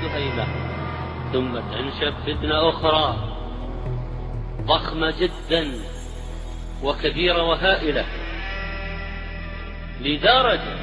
الدهيمة، ثم تنشب فتنة أخرى ضخمة جدا وكبيرة وهائلة، لدرجة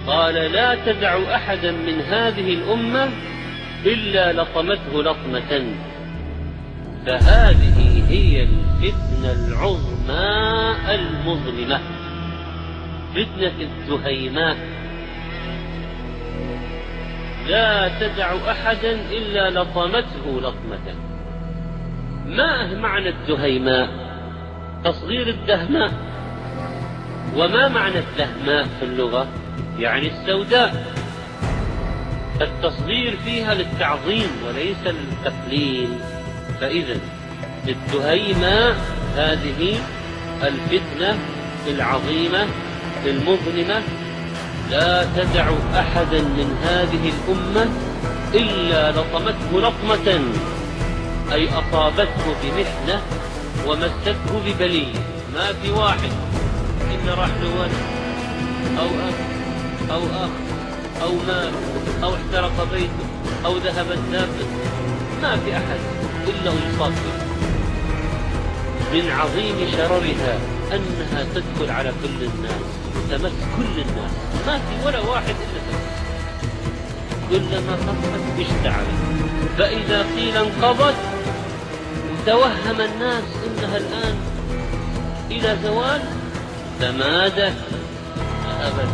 قال لا تدع أحدا من هذه الأمة إلا لطمته لطمة. فهذه هي الفتنة العظمى المظلمة، فتنة الدهيماء. لا تدع أحدا إلا لطمته لطمة. ما معنى الدهيماء؟ تصغير الدهماء. وما معنى الدهماء في اللغة؟ يعني السوداء. التصغير فيها للتعظيم وليس للتقليل. فإذا الدهيماء هذه الفتنة العظيمة المظلمة، لا تدع أحدا من هذه الأمة إلا لطمته لطمة، أي أصابته بمحنة ومسته ببلية. ما في واحد إن راح له ولد أو أب أو أخ أو مال أو احترق بيته أو ذهبت دابته، ما في أحد إلا يصاب به. من عظيم شررها أنها تدخل على كل الناس، تمس كل الناس، ما في ولا واحد إلا تمس. كلما خفت اشتعلت، فإذا قيل انقضت توهم الناس إنها الآن إلى زوال، تمادت ذهبت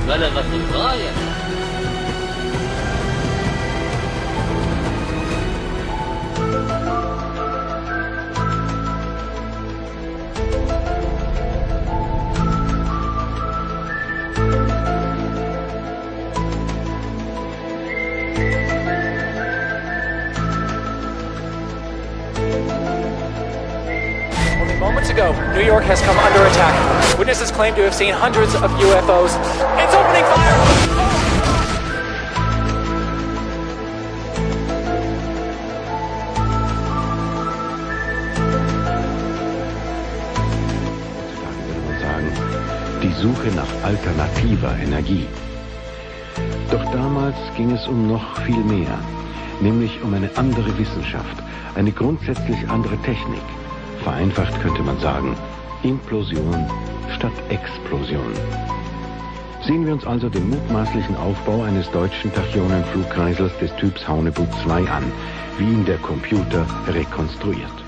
بلغت الغاية. Moments ago, New York has come under attack. Witnesses claim to have seen hundreds of UFOs. It's opening fire! Heutzutage würde man sagen, die Suche nach alternativer Energie. Doch damals ging es um noch viel mehr, nämlich um eine andere Wissenschaft, eine grundsätzlich andere Technik. Vereinfacht könnte man sagen, Implosion statt Explosion. Sehen wir uns also den mutmaßlichen Aufbau eines deutschen Tachyonenflugkreisels des Typs Haunebut 2 an, wie ihn der Computer rekonstruiert.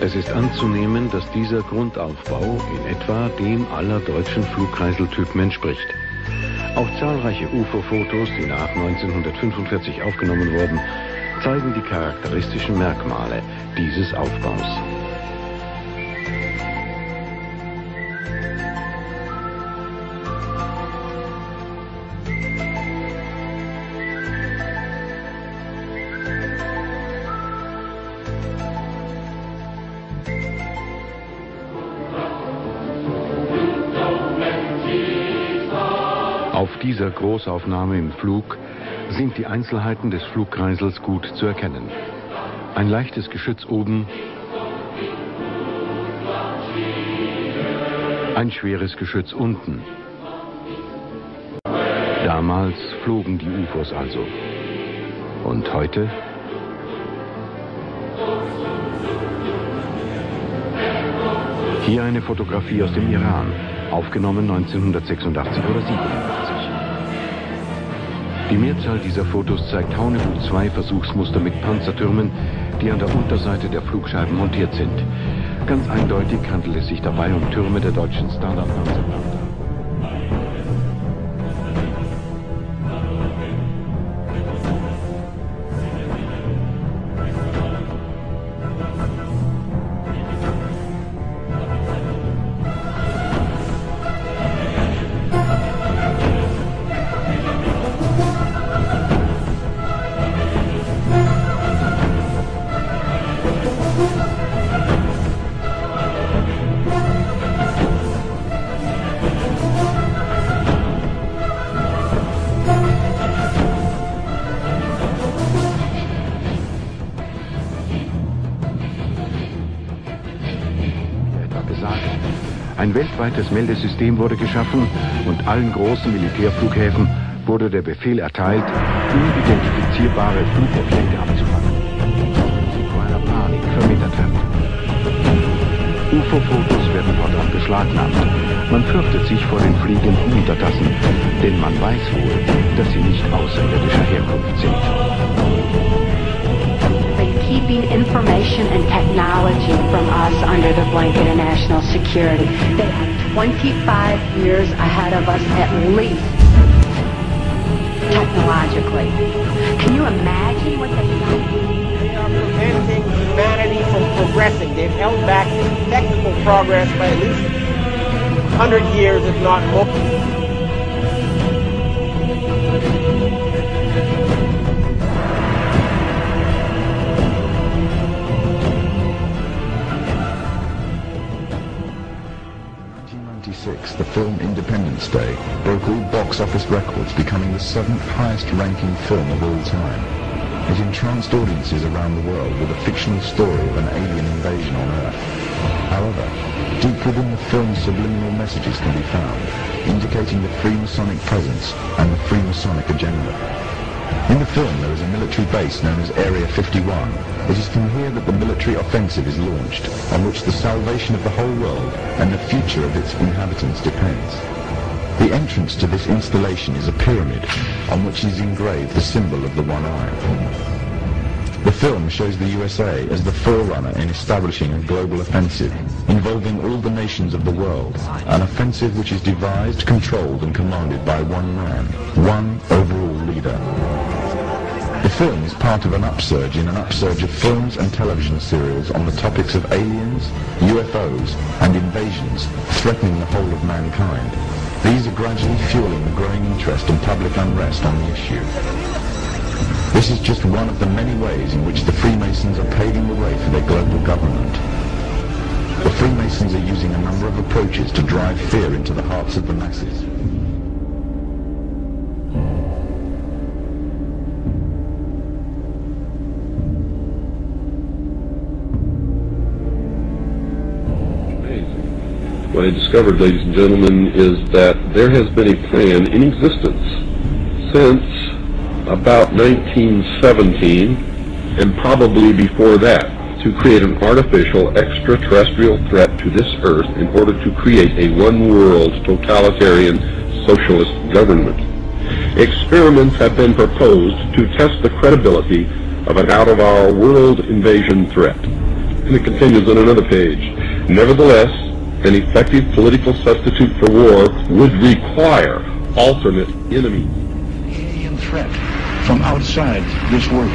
Es ist anzunehmen, dass dieser Grundaufbau in etwa dem aller deutschen Flugkreiseltypen entspricht. Auch zahlreiche UFO-Fotos, die nach 1945 aufgenommen wurden, zeigen die charakteristischen Merkmale dieses Aufbaus. Auf dieser Großaufnahme im Flug sind die Einzelheiten des Flugkreisels gut zu erkennen. Ein leichtes Geschütz oben, ein schweres Geschütz unten. Damals flogen die UFOs also. Und heute? Hier eine Fotografie aus dem Iran, aufgenommen 1986 oder 87. Die Mehrzahl dieser Fotos zeigt Haunebut 2 Versuchsmuster mit Panzertürmen, die an der Unterseite der Flugscheiben montiert sind. Ganz eindeutig handelt es sich dabei um Türme der deutschen Standardpanzerpanzer. Ein weltweites Meldesystem wurde geschaffen und allen großen Militärflughäfen wurde der Befehl erteilt, unidentifizierbare Flugobjekte abzufangen, die vor einer Panik vermindert werden. UFO-Fotos werden fortan beschlagnahmt. Man fürchtet sich vor den fliegenden Untertassen, denn man weiß wohl, dass sie nicht außerirdischer Herkunft sind. Keeping information and technology from us under the blanket of national security. They are 25 years ahead of us at least, technologically. Can you imagine what they've done? They are preventing humanity from progressing. They've held back technical progress by at least 100 years, if not more. The film Independence Day broke all box office records, becoming the 7th highest-ranking film of all time. It entranced audiences around the world with a fictional story of an alien invasion on Earth. However, deep within the film's subliminal messages can be found, indicating the Freemasonic presence and the Freemasonic agenda. In the film, there is a military base known as Area 51. It is from here that the military offensive is launched, on which the salvation of the whole world and the future of its inhabitants depends. The entrance to this installation is a pyramid, on which is engraved the symbol of the one eye. The film shows the USA as the forerunner in establishing a global offensive, involving all the nations of the world, an offensive which is devised, controlled and commanded by one man, one overall leader. The film is part of an upsurge in an upsurge of films and television serials on the topics of aliens, UFOs and invasions threatening the whole of mankind. These are gradually fueling the growing interest and public unrest on the issue. This is just one of the many ways in which the Freemasons are paving the way for their global government. The Freemasons are using a number of approaches to drive fear into the hearts of the masses. What I discovered, ladies and gentlemen, is that there has been a plan in existence since about 1917, and probably before that, to create an artificial extraterrestrial threat to this Earth in order to create a one-world totalitarian socialist government. Experiments have been proposed to test the credibility of an out-of-our-world invasion threat. And it continues on another page. Nevertheless, an effective political substitute for war would require alternate enemies. Alien threat from outside this world.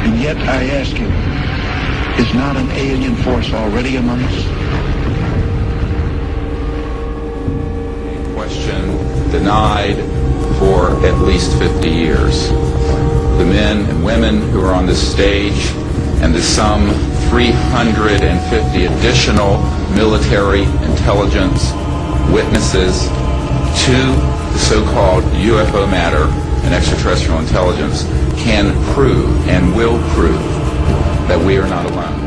And yet I ask you, is not an alien force already among us? Question denied for at least 50 years. The men and women who are on this stage and the some 350 additional military intelligence witnesses to the so-called UFO matter and extraterrestrial intelligence can prove and will prove that we are not alone.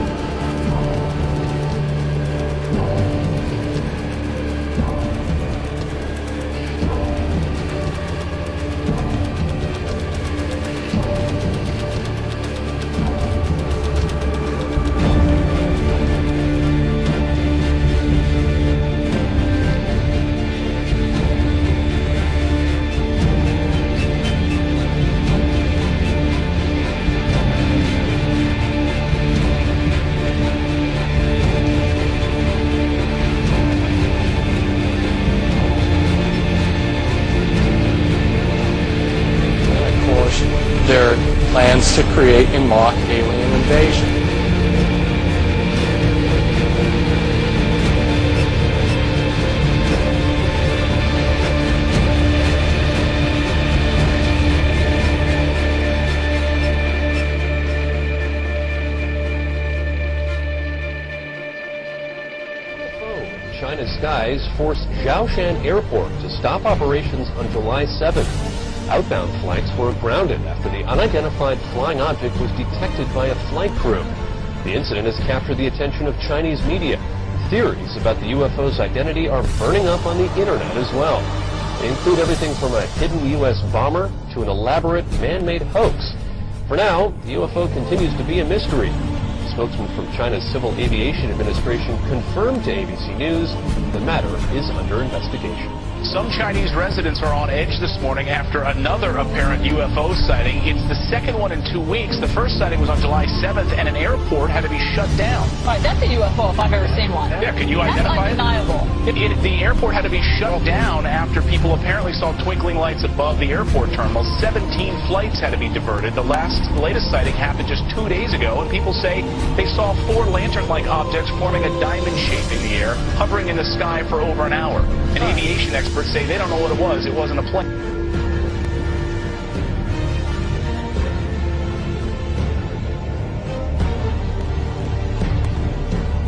Their plans to create a mock alien invasion. China's skies forced Zhoushan Airport to stop operations on July 7th. Outbound flights were grounded after the unidentified flying object was detected by a flight crew. The incident has captured the attention of Chinese media. Theories about the UFO's identity are burning up on the internet as well. They include everything from a hidden U.S. bomber to an elaborate man-made hoax. For now, the UFO continues to be a mystery. A spokesman from China's Civil Aviation Administration confirmed to ABC News the matter is under investigation. Some Chinese residents are on edge this morning after another apparent UFO sighting. It's the second one in 2 weeks. The first sighting was on July 7th, and an airport had to be shut down. Right, that's a UFO if I've ever seen one. Yeah, can you identify it? That's undeniable. The airport had to be shut down after people apparently saw twinkling lights above the airport terminal. 17 flights had to be diverted. The latest sighting happened just 2 days ago, and people say they saw 4 lantern-like objects forming a diamond shape in the air, hovering in the sky for over an hour. An aviation experts say they don't know what it was. It wasn't a plane.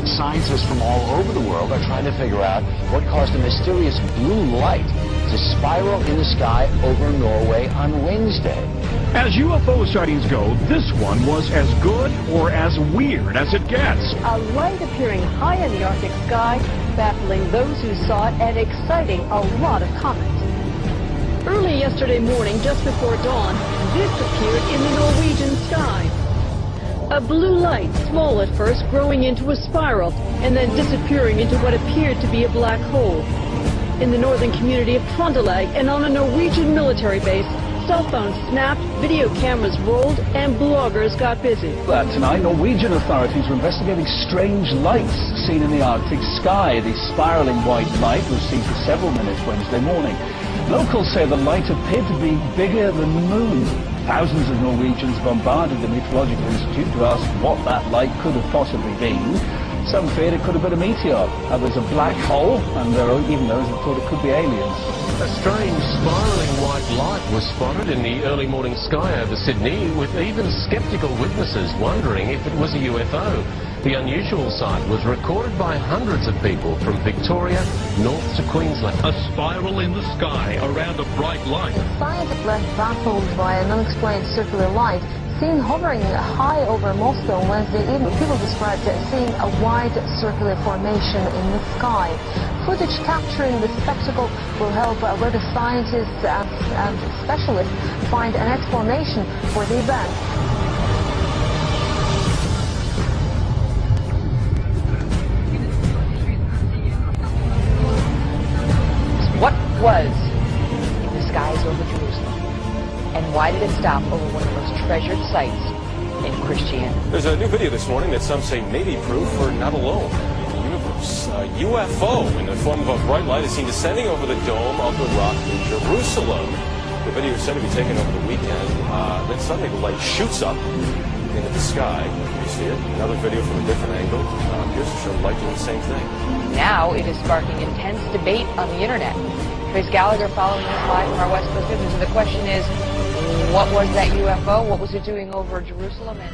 Scientists from all over the world are trying to figure out what caused a mysterious blue light to spiral in the sky over Norway on Wednesday. As UFO sightings go, this one was as good or as weird as it gets. A light appearing high in the Arctic sky, baffling those who saw it and exciting a lot of comment. Early yesterday morning, just before dawn, this appeared in the Norwegian sky. A blue light, small at first, growing into a spiral, and then disappearing into what appeared to be a black hole. In the northern community of Trøndelag and on a Norwegian military base, cell phones snapped, video cameras rolled, and bloggers got busy. Tonight, Norwegian authorities were investigating strange lights seen in the Arctic sky. The spiraling white light was seen for several minutes Wednesday morning. Locals say the light appeared to be bigger than the moon. Thousands of Norwegians bombarded the Meteorological Institute to ask what that light could have possibly been. Some feared it could have been a meteor, others a black hole, and there are even those that thought it could be aliens. A strange spiraling white light was spotted in the early morning sky over Sydney, with even skeptical witnesses wondering if it was a UFO. The unusual sight was recorded by hundreds of people from Victoria north to Queensland. A spiral in the sky around a bright light. Scientists left baffled by an unexplained circular light seen hovering high over Moscow Wednesday evening. People described seeing a wide circular formation in the sky. Footage capturing the spectacle will help whether scientists and specialists find an explanation for the event. What was in the skies over Jerusalem? And why did it stop over one of the most treasured sites in Christianity? There's a new video this morning that some say may be proof we're not alone in the universe. A UFO in the form of a bright light is seen descending over the dome of the rock in Jerusalem. The video is said to be taken over the weekend. Then suddenly the light shoots up into the sky. You see it. Another video from a different angle appears to show the light doing the same thing. Now it is sparking intense debate on the internet. Trace Gallagher following us live from our West Coast business. And the question is, what was that UFO? What was it doing over Jerusalem? And